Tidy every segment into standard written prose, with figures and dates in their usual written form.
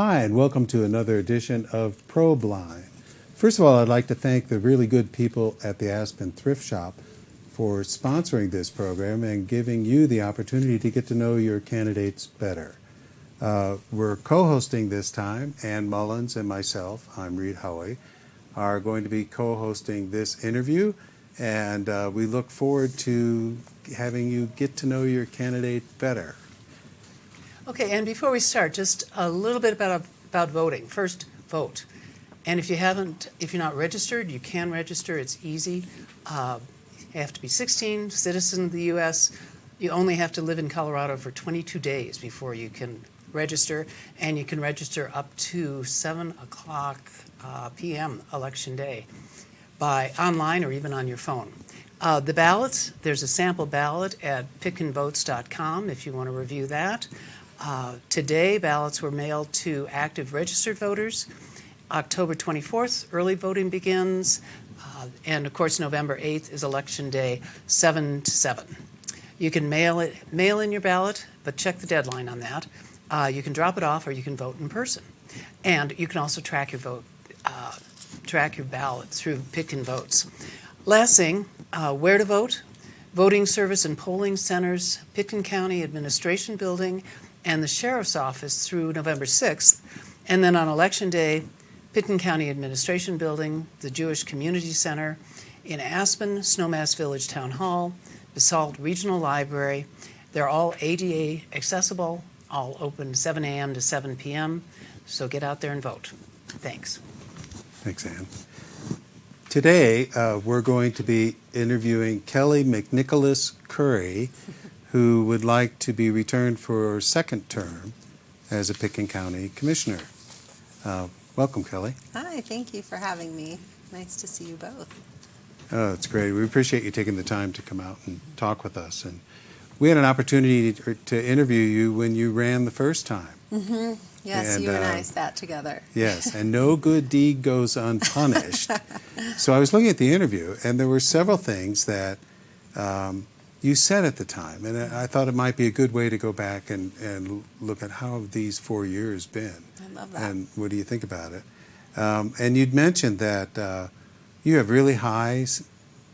Hi, and welcome to another edition of Probeline. First of all, I'd like to thank the really good people at the Aspen Thrift Shop for sponsoring this program and giving you the opportunity to get to know your candidates better. We're co-hosting this time, and Mullins and myself, I'm Reid Haughy, are going to be co-hosting this interview, and we look forward to having you get to know your candidate better. Okay, and before we start, just a little bit about voting. First, vote. And if you're not registered, you can register. It's easy. You have to be 16, citizen of the U.S. You only have to live in Colorado for 22 days before you can register, and you can register up to 7 o'clock p.m. Election Day by online or even on your phone. The ballots, there's a sample ballot at pitkinvotes.com if you want to review that. Today, ballots were mailed to active registered voters. October 24th, early voting begins. And of course, November 8th is Election Day, 7 to 7. You can mail in your ballot, but check the deadline on that. You can drop it off or you can vote in person. And you can also track your vote, track your ballot through Pitkin Votes. Last thing, where to vote? Voting service and polling centers, Pitkin County Administration Building, and the Sheriff's Office through November 6th. And then on Election Day, Pitkin County Administration Building, the Jewish Community Center, in Aspen, Snowmass Village Town Hall, Basalt Regional Library. They're all ADA accessible, all open 7 a.m. to 7 p.m. So get out there and vote. Thanks. Thanks, Ann. Today, we're going to be interviewing Kelly McNicholas Kury, who would like to be returned for a second term as a Pitkin County Commissioner. Welcome, Kelly. Hi, thank you for having me. Nice to see you both. Oh, it's great. We appreciate you taking the time to come out and talk with us. And we had an opportunity to interview you when you ran the first time. Mm-hmm. Yes, and, you and I sat together. Yes, and no good deed goes unpunished. So I was looking at the interview, and there were several things that you said at the time, and I thought it might be a good way to go back and look at how have these 4 years been. I love that. And what do you think about it? And you'd mentioned that you have really high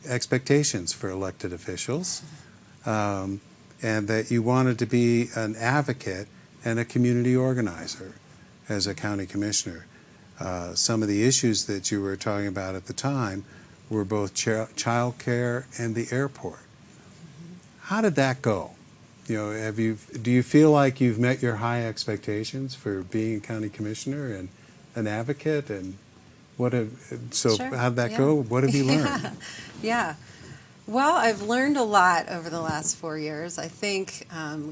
expectations for elected officials, and that you wanted to be an advocate and a community organizer as a county commissioner. Some of the issues that you were talking about at the time were both child care and the airport. How did that go? You know, do you feel like you've met your high expectations for being a county commissioner and an advocate? And Sure. How'd that go? What have you learned? Yeah. Well, I've learned a lot over the last 4 years. I think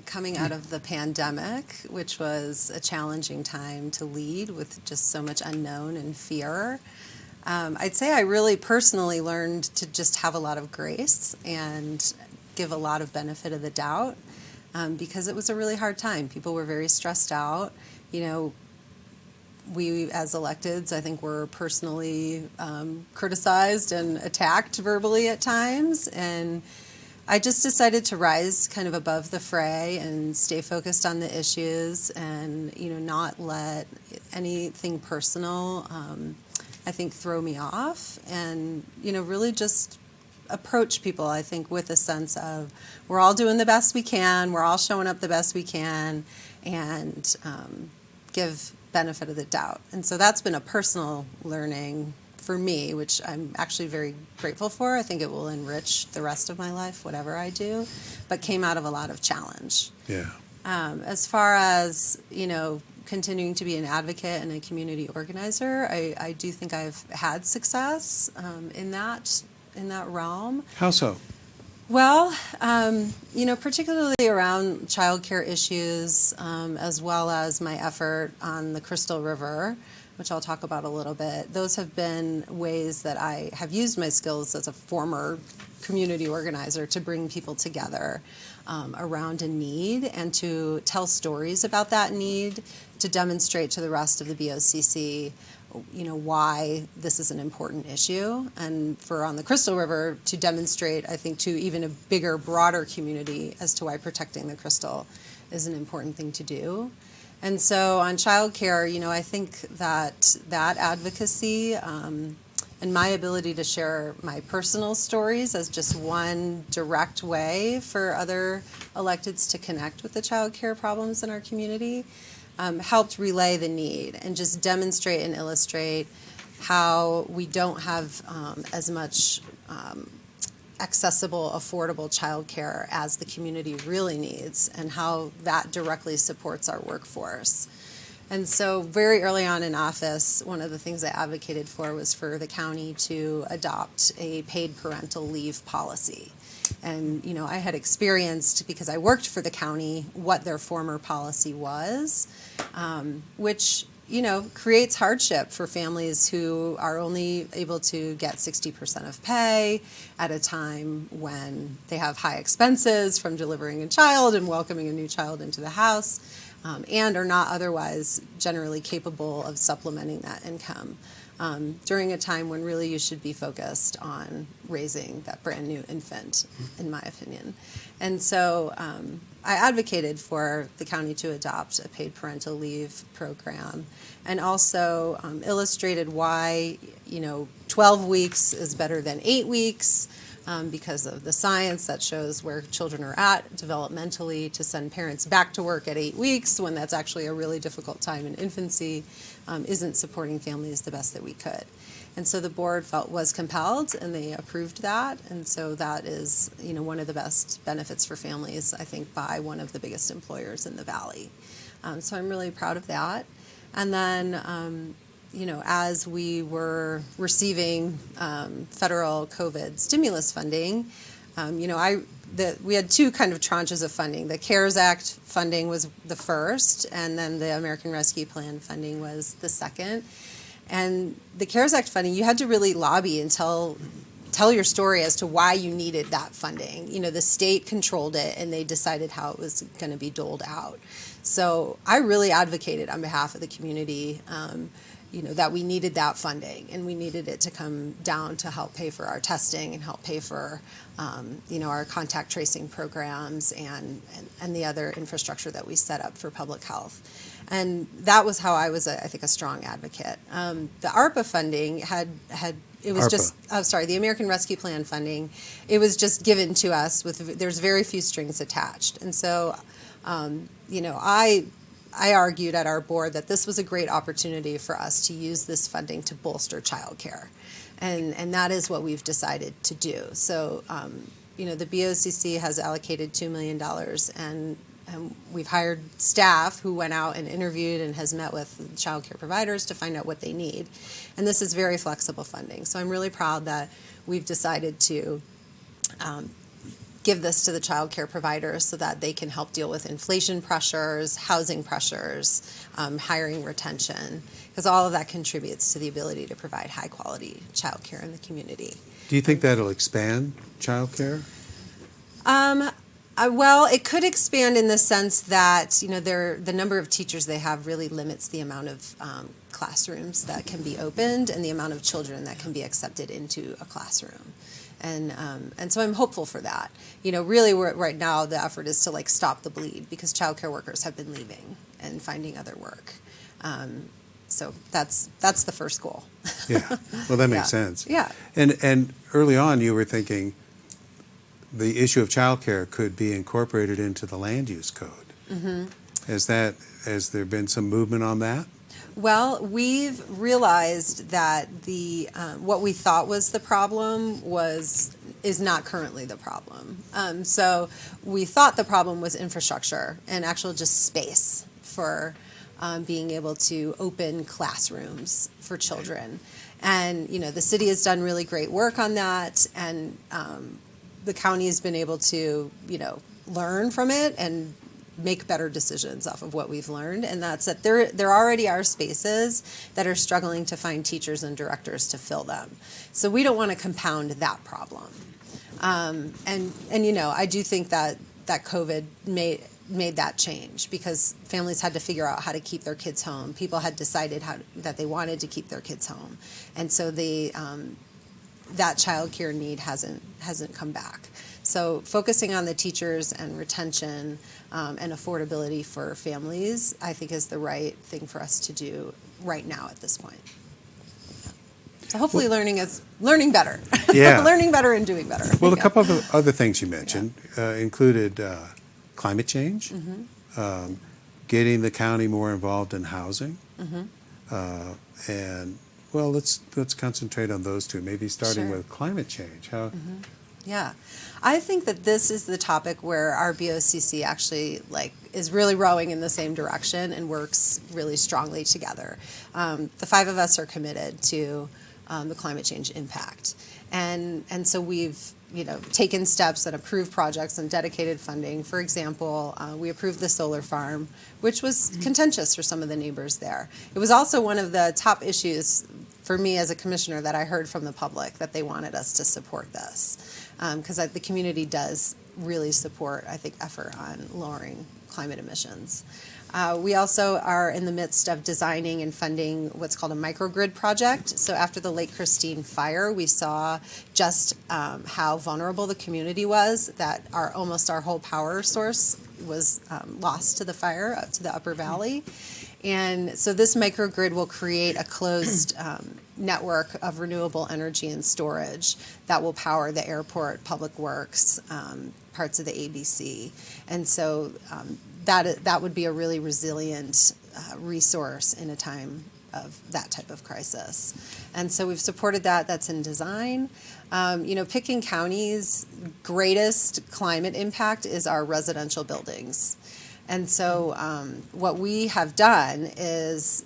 coming out of the pandemic, which was a challenging time to lead with just so much unknown and fear, I'd say I really personally learned to just have a lot of grace and give a lot of benefit of the doubt because it was a really hard time. People were very stressed out. You know, we as electeds, I think, were personally criticized and attacked verbally at times. And I just decided to rise kind of above the fray and stay focused on the issues and, you know, not let anything personal, I think, throw me off. And, you know, really just approach people, I think, with a sense of we're all doing the best we can, we're all showing up the best we can, and give benefit of the doubt. And so that's been a personal learning for me, which I'm actually very grateful for. I think it will enrich the rest of my life, whatever I do, but came out of a lot of challenge. Yeah. As far as, you know, continuing to be an advocate and a community organizer, I do think I've had success in that realm. How so? Well, you know, particularly around childcare issues, as well as my effort on the Crystal River, which I'll talk about a little bit. Those have been ways that I have used my skills as a former community organizer to bring people together around a need and to tell stories about that need, to demonstrate to the rest of the BOCC, you know, why this is an important issue, and for on the Crystal River to demonstrate, I think, to even a bigger, broader community as to why protecting the crystal is an important thing to do. And so on childcare, I think that advocacy and my ability to share my personal stories as just one direct way for other electeds to connect with the childcare problems in our community helped relay the need and just demonstrate and illustrate how we don't have as much accessible, affordable childcare as the community really needs, and how that directly supports our workforce. And so very early on in office, one of the things I advocated for was for the county to adopt a paid parental leave policy. And, I had experienced, because I worked for the county, what their former policy was, which, creates hardship for families who are only able to get 60% of pay at a time when they have high expenses from delivering a child and welcoming a new child into the house, and are not otherwise generally capable of supplementing that income during a time when really you should be focused on raising that brand new infant, in my opinion. And so I advocated for the county to adopt a paid parental leave program, and also illustrated why 12 weeks is better than 8 weeks, because of the science that shows where children are at developmentally. To send parents back to work at 8 weeks when that's actually a really difficult time in infancy isn't supporting families the best that we could. And so the board was compelled, and they approved that. And so that is, one of the best benefits for families, I think, by one of the biggest employers in the Valley. So I'm really proud of that. And then, as we were receiving federal COVID stimulus funding, we had two kind of tranches of funding. The CARES Act funding was the first, and then the American Rescue Plan funding was the second. And the CARES Act funding, you had to really lobby and tell your story as to why you needed that funding. The state controlled it, and they decided how it was going to be doled out. So I really advocated on behalf of the community, that we needed that funding, and we needed it to come down to help pay for our testing and help pay for, our contact tracing programs and the other infrastructure that we set up for public health. And that was how I was, I think, a strong advocate. The ARPA funding the American Rescue Plan funding, it was just given to us there's very few strings attached. And so, I argued at our board that this was a great opportunity for us to use this funding to bolster childcare. And that is what we've decided to do. So, the BOCC has allocated $2 million, and we've hired staff who went out and interviewed and has met with child care providers to find out what they need. And this is very flexible funding. So I'm really proud that we've decided to give this to the child care providers so that they can help deal with inflation pressures, housing pressures, hiring retention, because all of that contributes to the ability to provide high quality child care in the community. Do you think that'll expand childcare? Well, it could expand in the sense that the number of teachers they have really limits the amount of classrooms that can be opened and the amount of children that can be accepted into a classroom. And so I'm hopeful for that. Really right now the effort is to stop the bleed, because childcare workers have been leaving and finding other work. So that's the first goal. Yeah, well, that makes sense. Yeah. And early on you were thinking the issue of childcare could be incorporated into the land use code. Mm-hmm. Has there been some movement on that? Well, we've realized that what we thought was the problem is not currently the problem. So we thought the problem was infrastructure and actual just space for being able to open classrooms for children. And the city has done really great work on that, and the county has been able to learn from it and make better decisions off of what we've learned, and that's that there already are spaces that are struggling to find teachers and directors to fill them. So we don't want to compound that problem. And I do think that COVID made that change, because families had to figure out how to keep their kids home. People had decided that they wanted to keep their kids home, and so that child care need hasn't come back. So focusing on the teachers and retention and affordability for families, I think is the right thing for us to do right now at this point. So hopefully learning better. Yeah. Learning better and doing better. Well, a Yeah. couple of other things you mentioned included climate change, getting the county more involved in housing, and well, let's concentrate on those two. Maybe starting Sure. with climate change. How? Yeah, I think that this is the topic where our BOCC actually is really rowing in the same direction and works really strongly together. The five of us are committed to the climate change impact, and so we've taken steps and approved projects and dedicated funding. For example, we approved the solar farm, which was contentious for some of the neighbors there. It was also one of the top issues for me as a commissioner that I heard from the public, that they wanted us to support this, because the community does really support, I think, effort on lowering climate emissions. We also are in the midst of designing and funding what's called a microgrid project. So after the Lake Christine fire, we saw just how vulnerable the community was, that almost our whole power source was lost to the fire up to the Upper Valley. And so this microgrid will create a closed network of renewable energy and storage that will power the airport, public works, parts of the ABC. And so that would be a really resilient resource in a time of that type of crisis. And so we've supported that. That's in design. Pitkin County's greatest climate impact is our residential buildings. And so what we have done is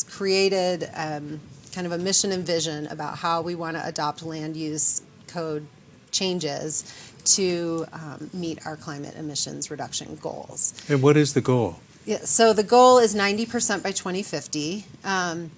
created kind of a mission and vision about how we want to adopt land use code changes to meet our climate emissions reduction goals. And what is the goal? Yeah, so the goal is 90% by 2050, and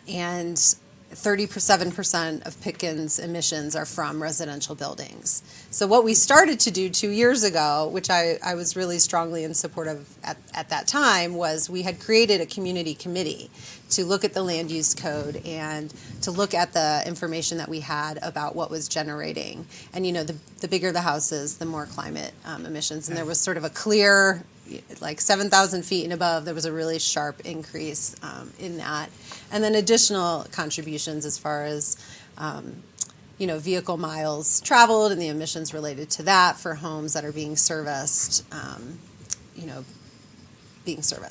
37% of Pitkin's emissions are from residential buildings. So what we started to do 2 years ago, which I was really strongly in support of at that time, was we had created a community committee to look at the land use code and to look at the information that we had about what was generating. And the bigger the houses, the more climate emissions. And there was sort of a clear, 7,000 feet and above, there was a really sharp increase in that. And then additional contributions as far as, vehicle miles traveled and the emissions related to that for homes that are being serviced,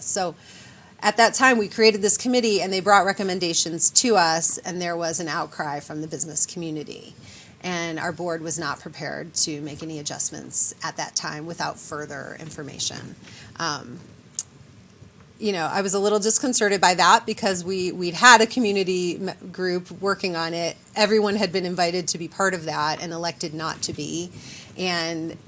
So at that time, we created this committee, and they brought recommendations to us, and there was an outcry from the business community. And our board was not prepared to make any adjustments at that time without further information. I was a little disconcerted by that because we'd had a community group working on it. Everyone had been invited to be part of that and elected not to be. And,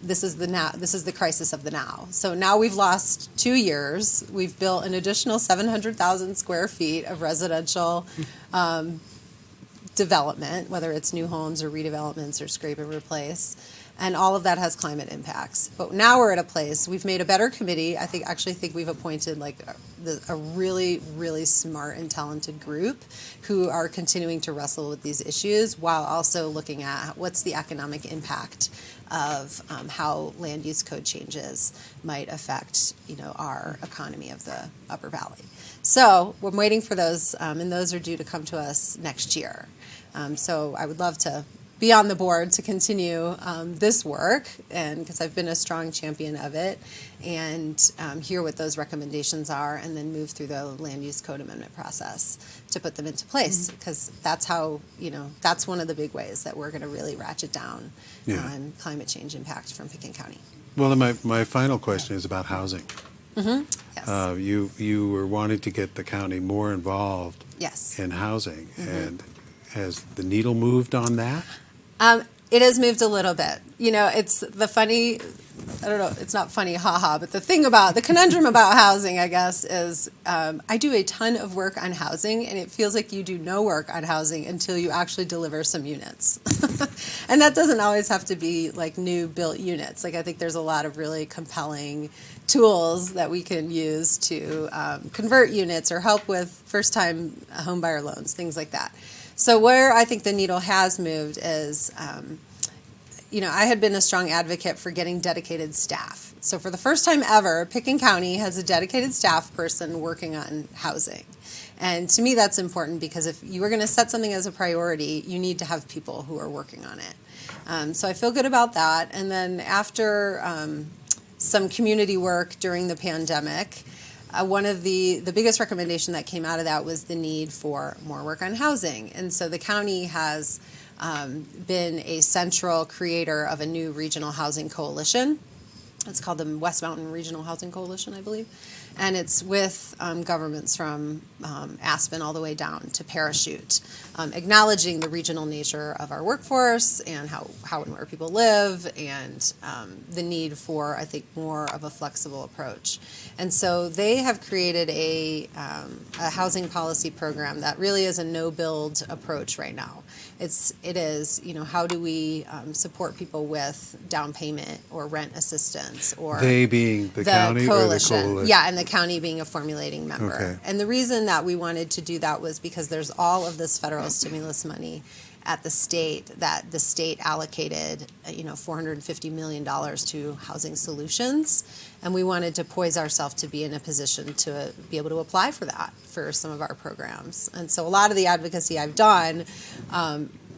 this is the crisis of the now. So now we've lost 2 years. We've built an additional 700,000 square feet of residential development, whether it's new homes or redevelopments or scrape and replace. And all of that has climate impacts. But now we're at a place, we've made a better committee. I think we've appointed a really, really smart and talented group who are continuing to wrestle with these issues while also looking at what's the economic impact of how land use code changes might affect, our economy of the Upper Valley. So we're waiting for those, and those are due to come to us next year. So I would love to be on the board to continue this work, and because I've been a strong champion of it, and hear what those recommendations are, and then move through the land use code amendment process to put them into place, because that's how, that's one of the big ways that we're going to really ratchet down on climate change impact from Pitkin County. Well, then my final question is about housing. Yes. You were wanting to get the county more involved Yes. in housing, and has the needle moved on that? It has moved a little bit. It's the funny, I don't know, it's not funny, haha, but the conundrum about housing, I guess, is I do a ton of work on housing, and it feels like you do no work on housing until you actually deliver some units. And that doesn't always have to be new built units. I think there's a lot of really compelling tools that we can use to convert units or help with first-time home buyer loans, things like that. So where I think the needle has moved is, I had been a strong advocate for getting dedicated staff. So for the first time ever, Pitkin County has a dedicated staff person working on housing. And to me, that's important because if you were going to set something as a priority, you need to have people who are working on it. So I feel good about that. And then after some community work during the pandemic, one of the biggest recommendation that came out of that was the need for more work on housing. And so the county has been a central creator of a new regional housing coalition. It's called the West Mountain Regional Housing Coalition, I believe. And it's with governments from Aspen all the way down to Parachute, acknowledging the regional nature of our workforce and how and where people live, and the need for, I think, more of a flexible approach. And so they have created a housing policy program that really is a no-build approach right now. It is, how do we support people with down payment or rent assistance, or they being the county coalition. Or the coalition? Yeah, and the county being a formulating member. Okay. And the reason that we wanted to do that was because there's all of this federal stimulus money at the state that the state allocated, $450 million to housing solutions. And we wanted to poise ourselves to be in a position to be able to apply for that for some of our programs. And so a lot of the advocacy I've done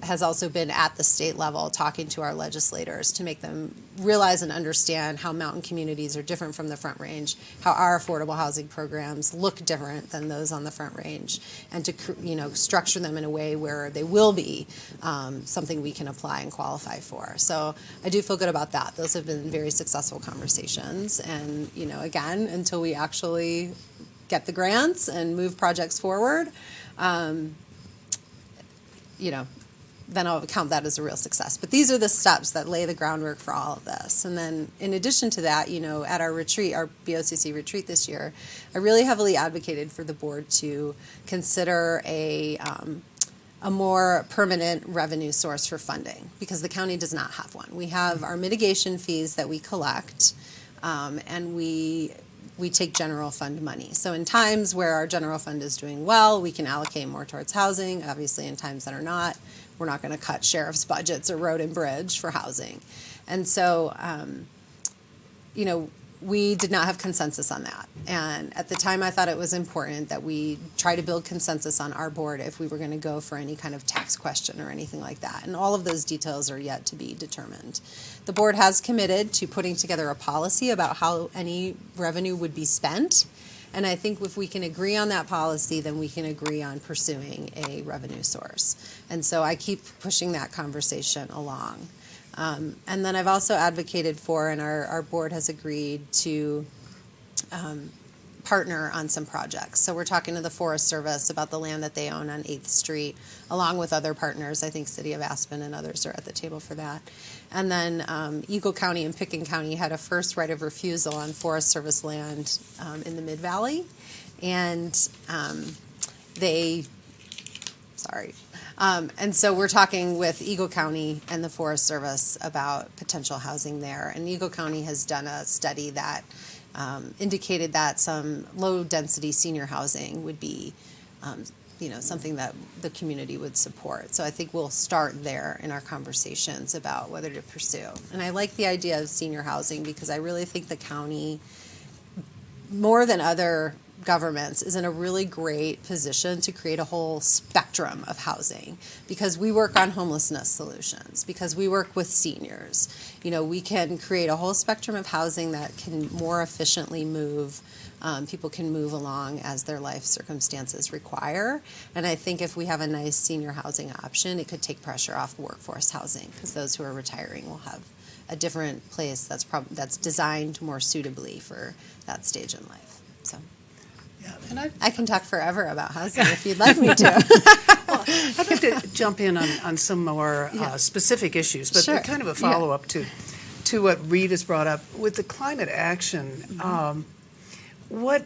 has also been at the state level, talking to our legislators to make them realize and understand how mountain communities are different from the Front Range, how our affordable housing programs look different than those on the Front Range, and to structure them in a way where they will be something we can apply and qualify for. So I do feel good about that. Those have been very successful conversations, and again, until we actually get the grants and move projects forward, then I'll count that as a real success. But these are the steps that lay the groundwork for all of this. And then in addition to that, at our retreat, our BOCC retreat this year, I really heavily advocated for the board to consider a more permanent revenue source for funding, because the county does not have one. We have our mitigation fees that we collect, and we take general fund money. So in times where our general fund is doing well, we can allocate more towards housing. Obviously, in times that are not, we're not going to cut sheriff's budgets or road and bridge for housing. And so, we did not have consensus on that. And at the time, I thought it was important that we try to build consensus on our board if we were going to go for any kind of tax question or anything like that. And all of those details are yet to be determined. The board has committed to putting together a policy about how any revenue would be spent. And I think if we can agree on that policy, then we can agree on pursuing a revenue source. And so I keep pushing that conversation along. And then I've also advocated for, and our board has agreed to partner on some projects. So we're talking to the Forest Service about the land that they own on 8th Street, along with other partners. I think City of Aspen and others are at the table for that. And then Eagle County and Pitkin County had a first right of refusal on Forest Service land in the Mid-Valley. And and so we're talking with Eagle County and the Forest Service about potential housing there. And Eagle County has done a study that indicated that some low-density senior housing would be, something that the community would support. So I think we'll start there in our conversations about whether to pursue. And I like the idea of senior housing because I really think the county, more than other governments, is in a really great position to create a whole spectrum of housing, because we work on homelessness solutions, because we work with seniors. We can create a whole spectrum of housing that can more efficiently move. People can move along as their life circumstances require. And I think if we have a nice senior housing option, it could take pressure off workforce housing, because those who are retiring will have a different place that's designed more suitably for that stage in life. So. Yeah, and I can talk forever about housing if you'd like me to. Well, I'd like to jump in on some more specific issues, but Sure. kind of a follow-up to what Reid has brought up. With the climate action, what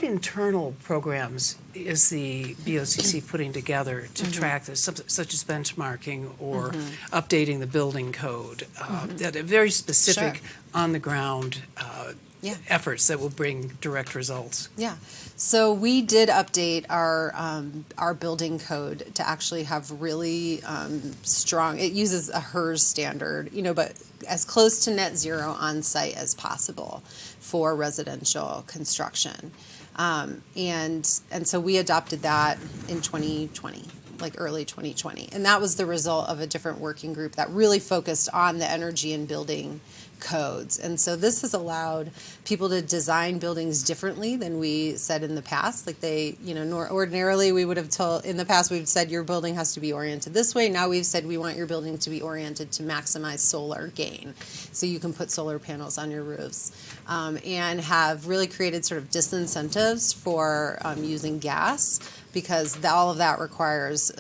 internal programs is the BOCC putting together to track this, such as benchmarking or updating the building code, that are very specific, Sure. on-the-ground Yeah. efforts that will bring direct results. Yeah. So we did update our building code to actually have really strong. It uses a HERS standard, but as close to net zero on site as possible for residential construction, and so we adopted that in 2020. Like early 2020. And that was the result of a different working group that really focused on the energy and building codes. And so this has allowed people to design buildings differently than we said in the past. Like ordinarily we would have told, in the past we've said your building has to be oriented this way. Now we've said we want your building to be oriented to maximize solar gain. So you can put solar panels on your roofs, and have really created sort of disincentives for using gas, because all of that requires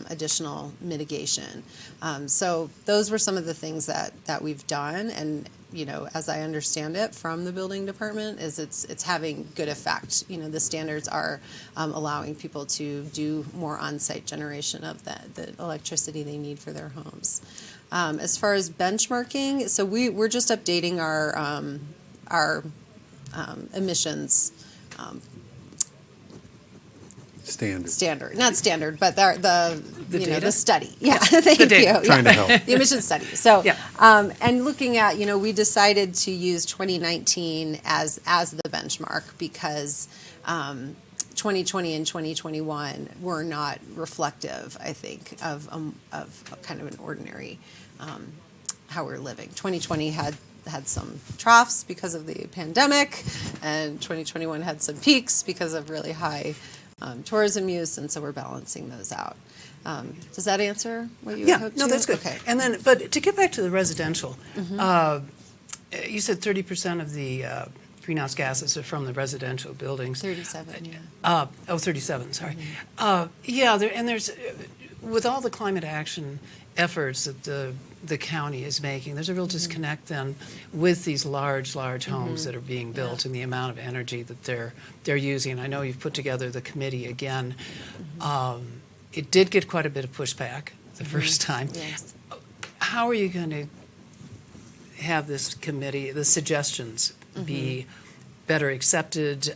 additional mitigation. So those were some of the things that we've done, and as I understand it from the building department, is it's having good effect. The standards are allowing people to do more on-site generation of the electricity they need for their homes. As far as benchmarking, so we're just updating our emissions. Standard, not standard, but the study. Yeah, thank you. Trying to help. The emission study. So, Yeah. And looking at, we decided to use 2019 as the benchmark because 2020 and 2021 were not reflective, I think, of kind of an ordinary how we're living. 2020 had some troughs because of the pandemic, and 2021 had some peaks because of really high tourism use, and so we're balancing those out. Does that answer what you Yeah, hoped no, to? that's good. Okay. And then, but to get back to the residential, you said 30% of the greenhouse gases are from the residential buildings. 37, yeah. 37, sorry. There's, with all the climate action efforts that the county is making, there's a real disconnect then with these large homes that are being built and the amount of energy that they're using. And I know you've put together the committee again. It did get quite a bit of pushback the first time. Yes. How are you going to have this committee, the suggestions, be better accepted?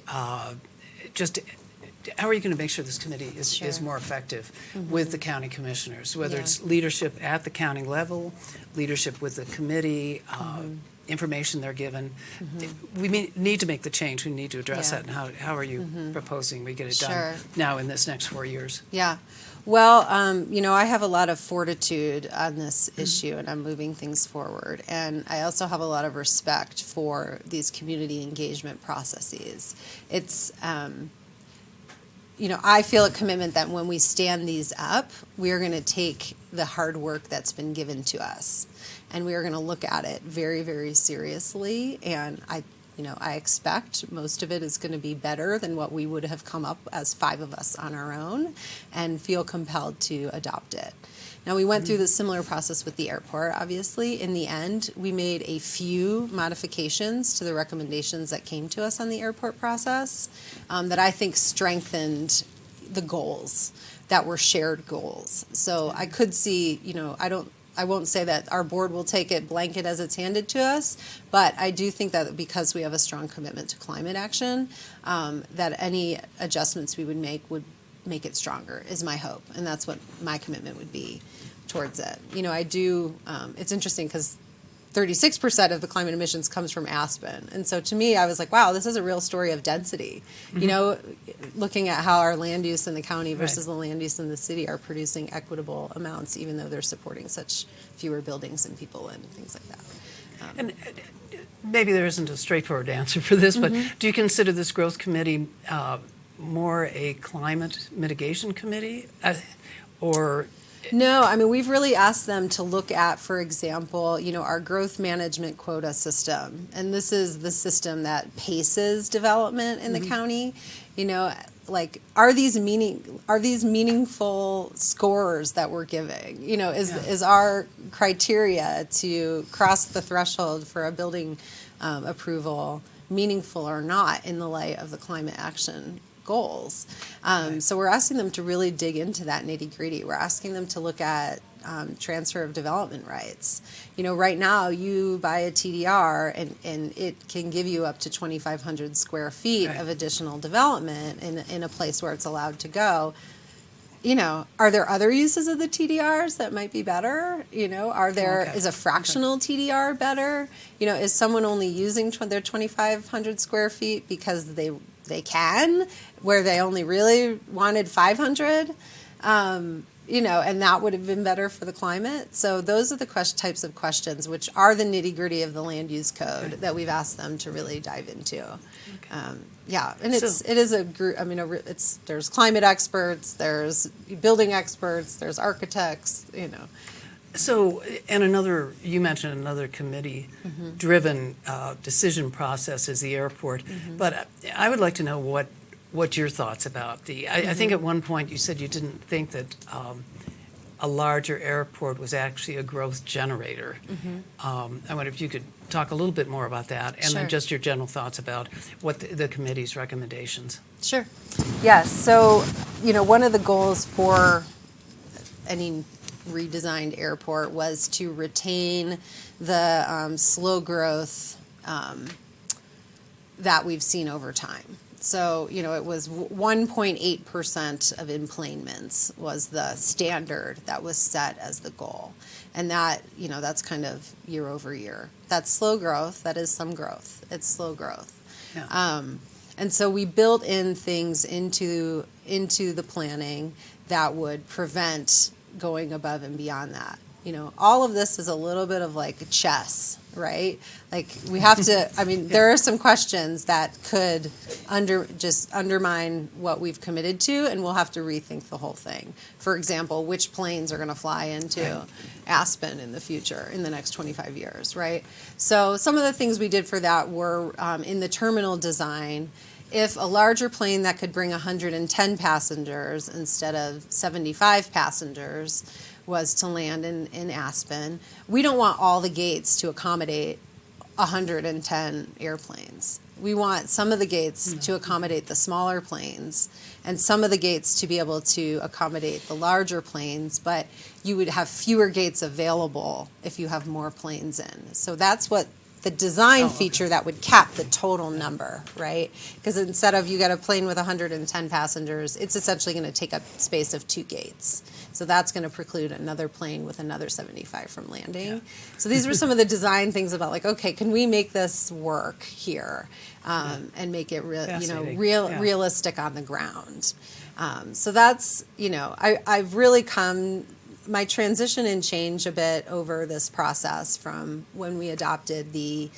How are you going to make sure this committee is more effective with the county commissioners, whether it's leadership at the county level, leadership with the committee, information they're given? We need to make the change. We need to address that. And how are you proposing we get it done now in this next 4 years? Yeah. Well, I have a lot of fortitude on this issue, and I'm moving things forward. And I also have a lot of respect for these community engagement processes. It's I feel a commitment that when we stand these up, we are going to take the hard work that's been given to us, and we are going to look at it very, very seriously. And I expect most of it is going to be better than what we would have come up as 5 of us on our own, and feel compelled to adopt it. Now, we went through the similar process with the airport, obviously. In the end, we made a few modifications to the recommendations that came to us on the airport process that I think strengthened the goals that were shared goals. So I could see, I won't say that our board will take it blanket as it's handed to us, but I do think that because we have a strong commitment to climate action, that any adjustments we would make it stronger is my hope, and that's what my commitment would be towards it. I do, it's interesting because 36% of the climate emissions comes from Aspen. And so to me, I was like, wow, this is a real story of density. Looking at how our land use in the county versus the land use in the city are producing equitable amounts, even though they're supporting such fewer buildings and people and things like that. And maybe there isn't a straightforward answer for this, but do you consider this growth committee more a climate mitigation committee, or? No, we've really asked them to look at, for example, our growth management quota system. And this is the system that paces development in the county. Are these meaningful scores that we're giving? Is our criteria to cross the threshold for a building approval meaningful or not in the light of the climate action goals? So we're asking them to really dig into that nitty-gritty. We're asking them to look at transfer of development rights. Right now you buy a TDR and it can give you up to 2,500 square feet Right. of additional development in a place where it's allowed to go. Are there other uses of the TDRs that might be better? Okay. Is a fractional TDR better? Is someone only using their 2,500 square feet because they can, where they only really wanted 500? And that would have been better for the climate. So those are the types of questions, which are the nitty gritty of the land use code that we've asked them to really dive into. And it is a group. There's climate experts, there's building experts, there's architects. So, and you mentioned another committee-driven decision process is the airport. But I would like to know what your thoughts about I think at one point you said you didn't think that a larger airport was actually a growth generator. I wonder if you could talk a little bit more about that, and then Sure. just your general thoughts about what the committee's recommendations. Sure. Yes. So, one of the goals for any redesigned airport was to retain the slow growth that we've seen over time. So, it was 1.8% of emplanements was the standard that was set as the goal. And that, that's kind of year over year. That's slow growth. That is some growth. It's slow growth. Yeah. And so we built in things into the planning that would prevent going above and beyond that. All of this is a little bit of like chess, right? Like we have to, there are some questions that could undermine what we've committed to, and we'll have to rethink the whole thing. For example, which planes are going to fly into Aspen in the future, in the next 25 years, right? So some of the things we did for that were in the terminal design. If a larger plane that could bring 110 passengers instead of 75 passengers was to land in Aspen, we don't want all the gates to accommodate 110 airplanes. We want some of the gates to accommodate the smaller planes and some of the gates to be able to accommodate the larger planes, but you would have fewer gates available if you have more planes in. So that's what the design feature that would cap the total number, right? Because instead of you get a plane with 110 passengers, it's essentially going to take up space of 2 gates. So that's going to preclude another plane with another 75 from landing. Yeah. So these were some of the design things about like, okay, can we make this work here and make it realistic on the ground? So that's, I've really come. My transition and change a bit over this process from when we adopted the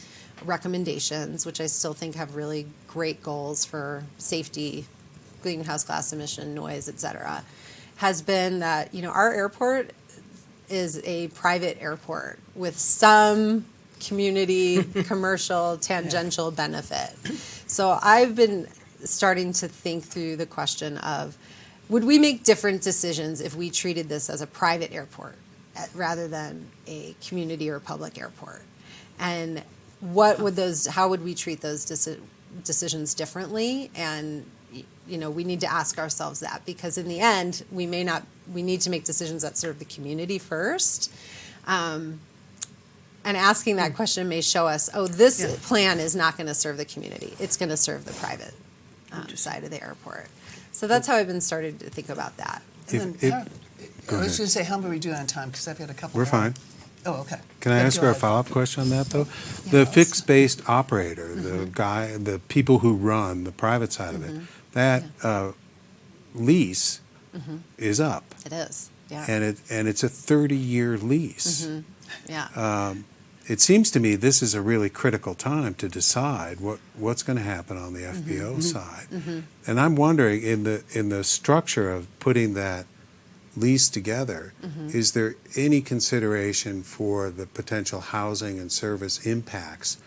recommendations, which I still think have really great goals for safety, greenhouse gas emission, noise, et cetera, has been that, our airport is a private airport with some community, commercial, tangential benefit. So I've been starting to think through the question of, would we make different decisions if we treated this as a private airport rather than a community or public airport? And how would we treat those decisions differently? And, we need to ask ourselves that, because in the end, we need to make decisions that serve the community first. And asking that question may show us, this plan is not going to serve the community. It's going to serve the private side of the airport. So that's how I've been starting to think about that. I was going to say, how are we doing on time? Because I've got a couple. We're fine. Oh, okay. Can I ask her a follow-up question on that, though? The fixed-based operator, the people who run the private side of it, that lease is up. It is, yeah. And it's a 30-year lease. Yeah. It seems to me this is a really critical time to decide what's going to happen on the FBO side. And I'm wondering, in the structure of putting that lease together, is there any consideration for the potential housing and service impacts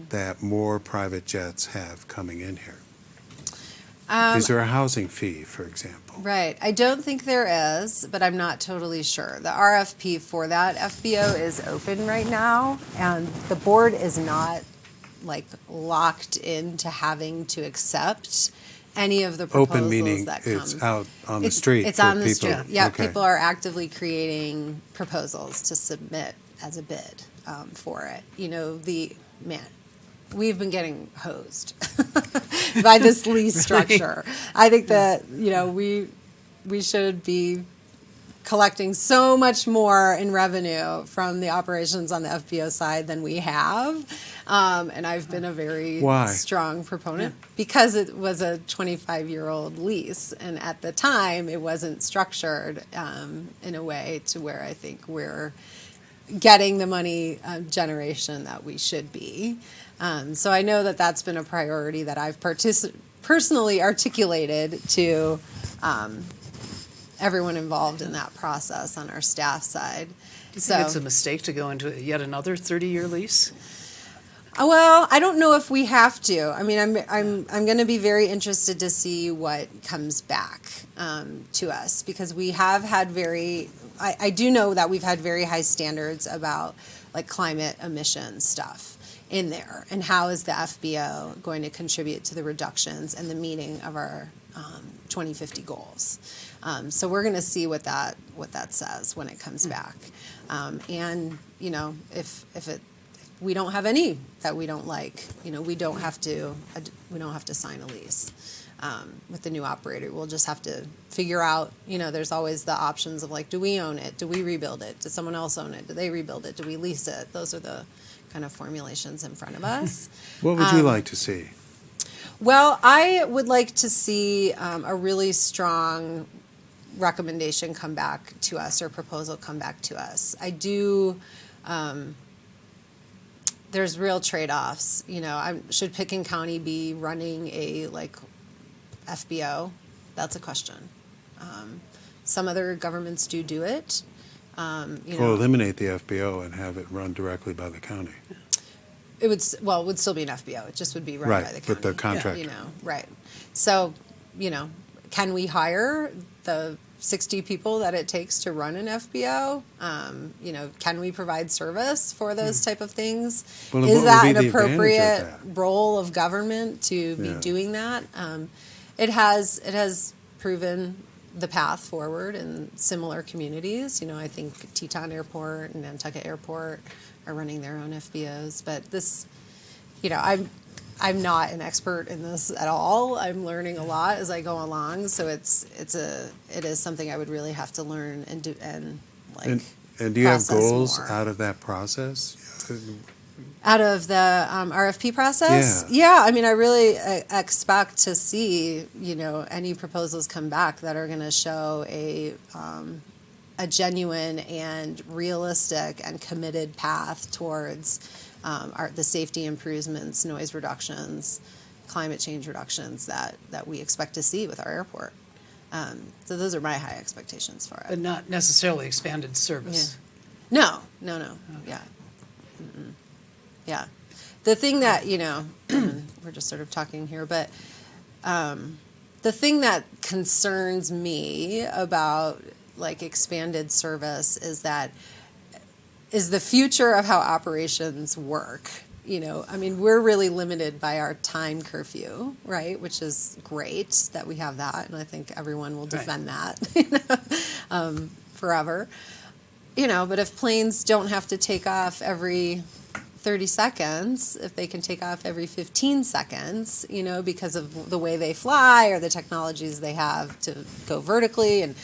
that more private jets have coming in here? Is there a housing fee, for example? Right. I don't think there is, but I'm not totally sure. The RFP for that FBO is open right now, and the board is not locked into having to accept any of the proposals Open meaning that come. it's out on the street. It's for on the people. street. Yeah, Okay. people are actively creating proposals to submit as a bid for it. We've been getting hosed by this lease structure. I think that we should be collecting so much more in revenue from the operations on the FBO side than we have. And I've been a very Why? strong proponent because it was a 25-year-old lease. And at the time, it wasn't structured in a way to where I think we're getting the money generation that we should be. So I know that that's been a priority that I've personally articulated to everyone involved in that process on our staff side. Do you think it's a mistake to go into yet another 30-year lease? Well, I don't know if we have to. I mean, I'm going to be very interested to see what comes back to us because we have had I do know that we've had very high standards about like climate emission stuff in there, and how is the FBO going to contribute to the reductions and the meeting of our 2050 goals. So we're going to see what that says when it comes back, and if we don't have any that we don't like, we don't have to sign a lease with the new operator. We'll just have to figure out. There's always the options of like, do we own it? Do we rebuild it? Does someone else own it? Do they rebuild it? Do we lease it? Those are the kind of formulations in front of us. What would you like to see? Well, I would like to see a really strong recommendation come back to us or proposal come back to us. I do. There's real trade-offs. Should Pitkin County be running a FBO? That's a question. Some other governments do it. Or eliminate the FBO and have it run directly by the county. It would still be an FBO. It just would be run Right, by the county. with the contractor. Right. So, can we hire the 60 people that it takes to run an FBO? Can we provide service for those type of things? Well, Is what would that be an the advantage of appropriate that? role of government to be Yeah. doing that? It has proven the path forward in similar communities. I think Teton Airport and Nantucket Airport are running their own FBOs, but this, I'm not an expert in this at all. I'm learning a lot as I go along, so it is something I would really have to learn and do and do you have process goals more. out of that process? Out of the RFP process? Yeah. I mean, I really expect to see, any proposals come back that are going to show a genuine and realistic and committed path towards the safety improvements, noise reductions, climate change reductions that we expect to see with our airport. So those are my high expectations for it. But not necessarily expanded service. No. Yeah. Mm-mm. Yeah. The thing that, we're just sort of talking here, but the thing that concerns me about expanded service is the future of how operations work. We're really limited by our time curfew, right? Which is great that we have that, and I think everyone will defend that forever. But if planes don't have to take off every 30 seconds, if they can take off every 15 seconds, because of the way they fly or the technologies they have to go vertically. And,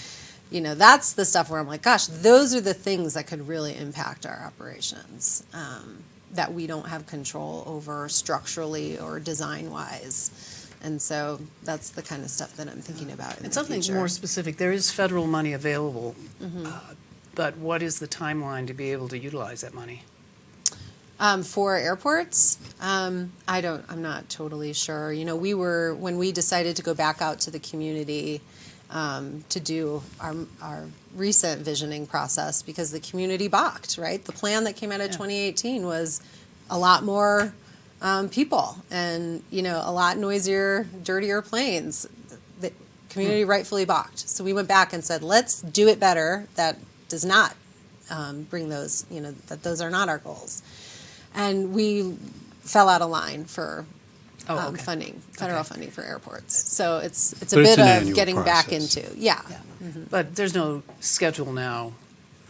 that's the stuff where I'm like, gosh, those are the things that could really impact our operations that we don't have control over structurally or design-wise. And so that's the kind of stuff that I'm thinking about in And the something future. more specific, there is federal money available, but what is the timeline to be able to utilize that money? For airports, I'm not totally sure. When we decided to go back out to the community to do our recent visioning process, because the community balked, right? The plan that came out of 2018 was a lot more people and, a lot noisier, dirtier planes. The community rightfully balked. So we went back and said, let's do it better. That does not bring those, that those are not our goals. And we fell out of line for okay. funding, federal funding for airports. So it's a But it's bit an of annual getting back process. into, yeah. But there's no schedule now,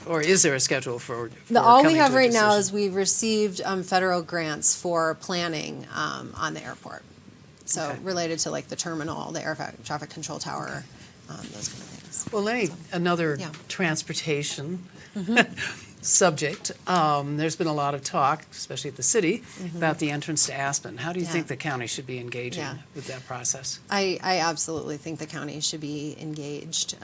or is there a schedule for All we coming have to a right now decision? is we've received federal grants for planning on the airport. So Okay. related to like the terminal, the air traffic control tower, those kind of things. Well, another Yeah. transportation subject. There's been a lot of talk, especially at the city, about the entrance to Aspen. How do you Yeah. think the county should be engaging Yeah. with that process? I absolutely think the county should be engaged.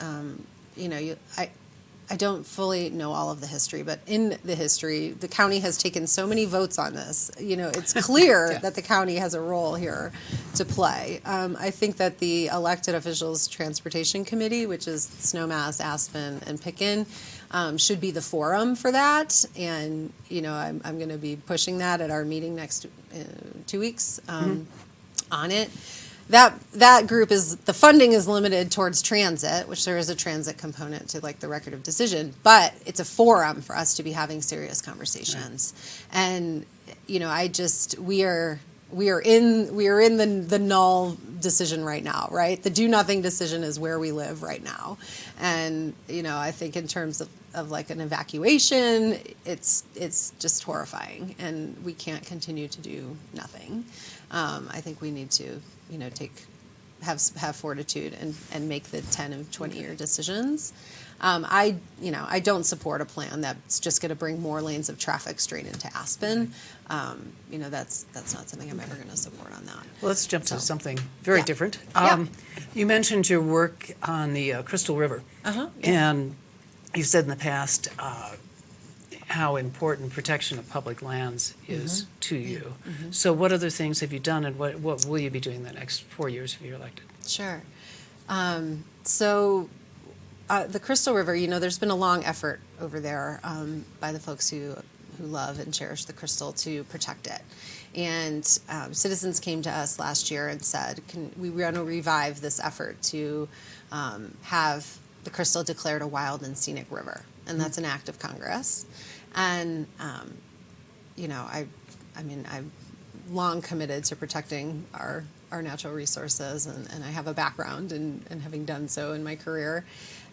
I don't fully know all of the history, but in the history, the county has taken so many votes on this. It's clear Yeah. that the county has a role here to play. I think that the elected officials transportation committee, which is Snowmass, Aspen, and Pitkin, should be the forum for that. And I'm going to be pushing that at our meeting next 2 weeks on it. That group the funding is limited towards transit, which there is a transit component to like the record of decision, but it's a forum for us to be having serious conversations. And we are in the null decision right now, right? The do nothing decision is where we live right now. And I think in terms of like an evacuation, it's just horrifying, and we can't continue to do nothing. I think we need to have fortitude and make the 10 and 20-year decisions. I don't support a plan that's just going to bring more lanes of traffic straight into Aspen. That's not something I'm ever going to support on that. Well, let's jump to something very Yeah. different. Yeah. You mentioned your work on the Crystal River, and you've said in the past how important protection of public lands is to you. So what other things have you done, and what will you be doing the next 4 years if you're elected? Sure. The Crystal River, there's been a long effort over there by the folks who love and cherish the crystal to protect it. And citizens came to us last year and said, we want to revive this effort to have the crystal declared a wild and scenic river. And that's an act of Congress. And, I've long committed to protecting our natural resources, and I have a background in having done so in my career.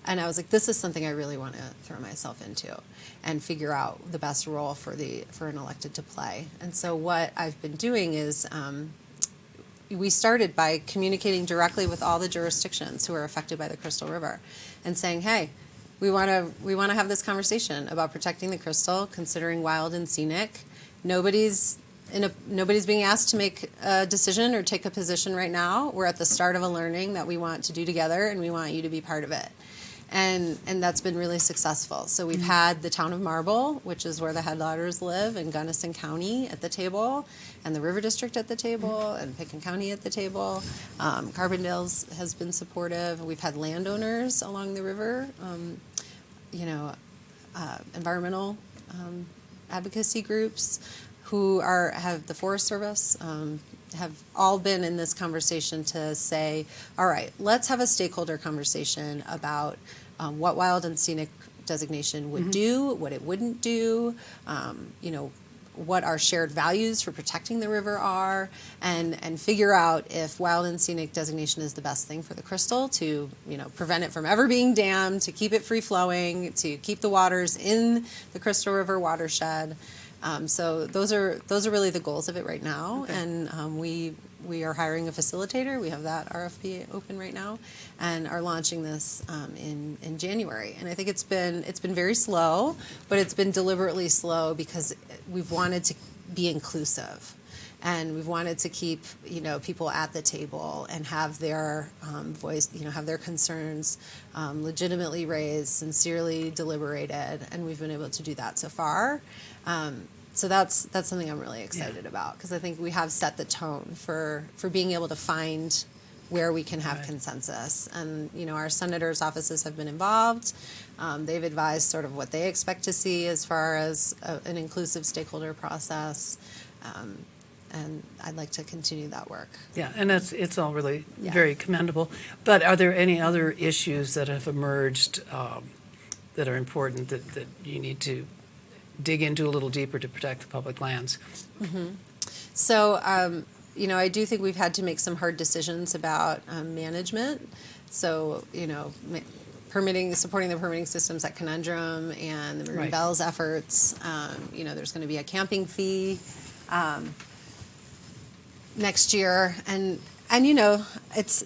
And I was like, this is something I really want to throw myself into and figure out the best role for an elected to play. And so what I've been doing is we started by communicating directly with all the jurisdictions who are affected by the Crystal River and saying, hey, we want to have this conversation about protecting the crystal, considering wild and scenic. Nobody's being asked to make a decision or take a position right now. We're at the start of a learning that we want to do together, and we want you to be part of it. And that's been really successful. So we've had the town of Marble, which is where the headwaters live, and Gunnison County at the table, and the River District at the table, and Pitkin County at the table. Carbondale's has been supportive. We've had landowners along the river, environmental advocacy groups who have the Forest Service, have all been in this conversation to say, all right, let's have a stakeholder conversation about what wild and scenic designation would do, what it wouldn't do, what our shared values for protecting the river are, and figure out if wild and scenic designation is the best thing for the crystal to, prevent it from ever being dammed, to keep it free flowing, to keep the waters in the Crystal River watershed. So those are really the goals of it right now, okay. And we are hiring a facilitator. We have that RFP open right now, and are launching this in January. And I think it's been very slow, but it's been deliberately slow because we've wanted to be inclusive, and we've wanted to keep people at the table and have their voice, have their concerns legitimately raised, sincerely deliberated, and we've been able to do that so far. So that's something I'm really excited about, because I think we have set the tone for being able to find where we can have consensus. And our senators' offices have been involved. They've advised sort of what they expect to see as far as an inclusive stakeholder process. And I'd like to continue that work. Yeah, and it's all really very commendable. But are there any other issues that have emerged that are important that you need to dig into a little deeper to protect the public lands? So I do think we've had to make some hard decisions about management. So, supporting the permitting systems at Conundrum and the Marine Right. Bells efforts. There's going to be a camping fee next year, and it's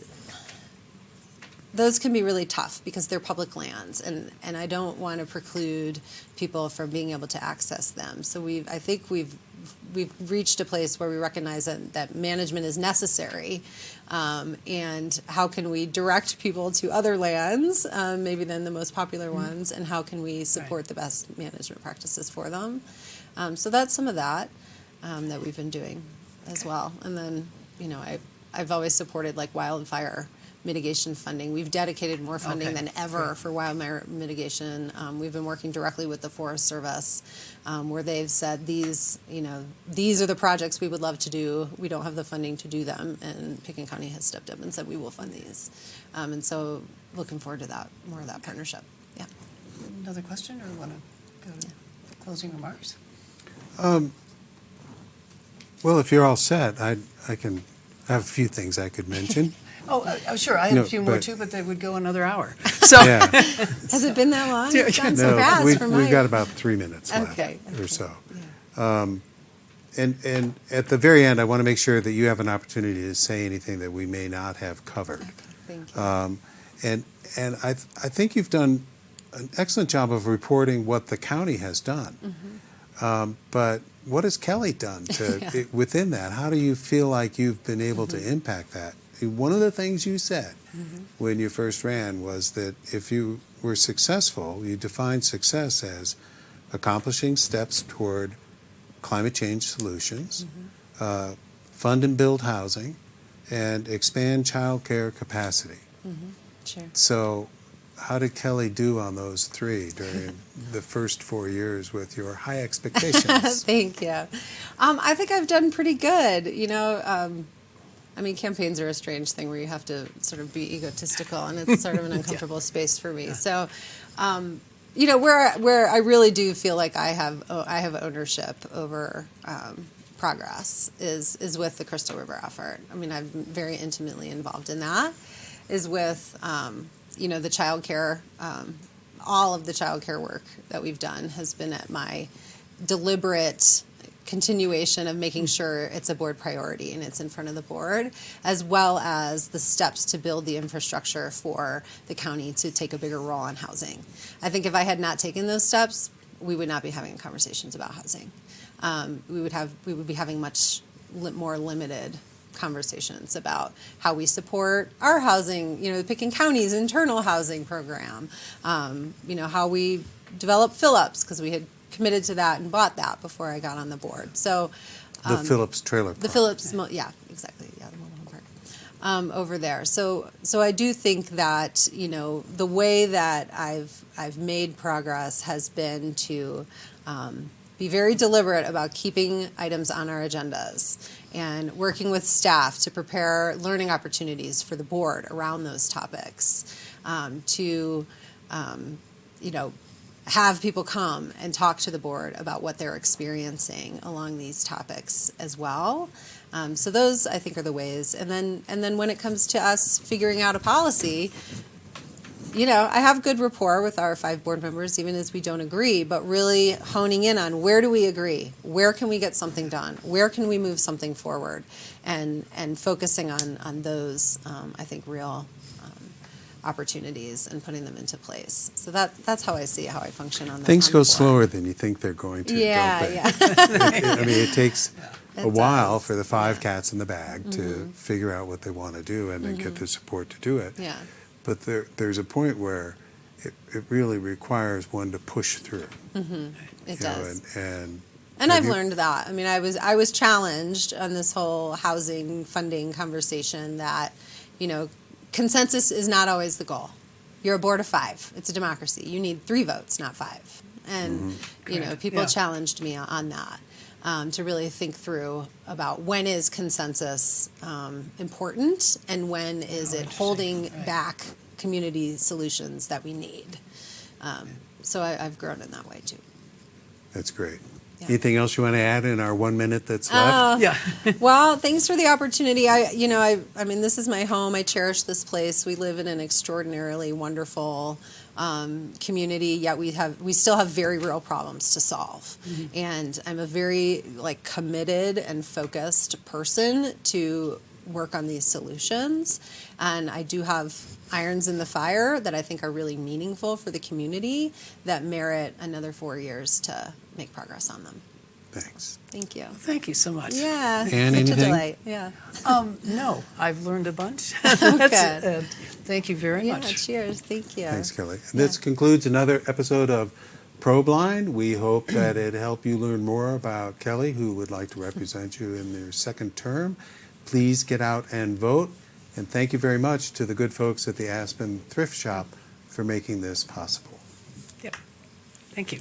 those can be really tough because they're public lands, and I don't want to preclude people from being able to access them. So I think we've reached a place where we recognize that management is necessary, and how can we direct people to other lands, maybe than the most popular ones, and how can we support the best management practices for them. So that's some of that that we've been doing as well. And then, I've always supported like wildfire mitigation funding. We've dedicated more funding than ever for wildfire mitigation. We've been working directly with the Forest Service, where they've said these are the projects we would love to do. We don't have the funding to do them, and Pitkin County has stepped up and said we will fund these. And so, looking forward to that, more of that partnership. Yeah. Another question, or want to go to closing remarks? Well, if you're all set, I have a few things I could mention. Sure. I have No, a few more but- too, but they would go another hour. So, Yeah. Has it been that long? It's gone so No, fast for we've got about 3 minutes left Okay. or so. And at the very end, I want to make sure that you have an opportunity to say anything that we may not have covered. Thank you. And I think you've done an excellent job of reporting what the county has done. But what has Kelly done within that? How do you feel like you've been able to impact that? One of the things you said when you first ran was that if you were successful, you defined success as accomplishing steps toward climate change solutions, fund and build housing, and expand child care capacity. Sure. So how did Kelly do on those three during the first 4 years with your high expectations? Thank you. I think I've done pretty good. Campaigns are a strange thing where you have to sort of be egotistical, and it's sort of an uncomfortable space for me. So, where I really do feel like I have ownership over progress is with the Crystal River effort. I'm very intimately involved in that. Is with the child care, all of the child care work that we've done has been at my deliberate continuation of making sure it's a board priority and it's in front of the board, as well as the steps to build the infrastructure for the county to take a bigger role on housing. I think if I had not taken those steps, we would not be having conversations about housing. We would be having much more limited conversations about how we support our housing, the Pitkin County's internal housing program, how we develop fill-ups, because we had committed to that and bought that before I got on the board. So The Phillips trailer park. the Phillips, yeah, exactly, yeah, the mobile home park over there. So I do think that the way that I've made progress has been to be very deliberate about keeping items on our agendas and working with staff to prepare learning opportunities for the board around those topics, to have people come and talk to the board about what they're experiencing along these topics as well. So those, I think, are the ways. And then when it comes to us figuring out a policy, I have good rapport with our 5 board members, even as we don't agree, but really honing in on where do we agree? Where can we get something done? Where can we move something forward? And focusing on those, I think, real opportunities and putting them into place. So that's how I see how I function on that. Things go slower than you think they're going to, don't they? Yeah. It takes a It while does. for the 5 cats in the bag to figure out what they want to do and then get the support to do it. Yeah. But there's a point where it really requires one to push through. It does. And And have I've you- learned that. I was challenged on this whole housing funding conversation that, consensus is not always the goal. You're a board of 5. It's a democracy. You need 3 votes, not 5. And, Correct. people Yeah. challenged me on that, to really think through about when is consensus important and when is it holding Right. back community solutions that we need. So I've grown in that way too. That's great. Yeah. Anything else you want to add in our 1 minute that's left? Yeah. Well, thanks for the opportunity. I mean, this is my home. I cherish this place. We live in an extraordinarily wonderful community, yet we still have very real problems to solve. And I'm a very committed and focused person to work on these solutions. And I do have irons in the fire that I think are really meaningful for the community that merit another 4 years to make progress on them. Thanks. Thank you. Thank you so much. Yeah, Ann, such anything? a delight. Yeah. No, I've learned a bunch. Good. Thank you very Yeah, much. cheers. Thank you. Thanks, Kelly. This concludes another episode of Probeline. We hope that it helped you learn more about Kelly, who would like to represent you in their second term. Please get out and vote. And thank you very much to the good folks at the Aspen Thrift Shop for making this possible. Yep. Thank you.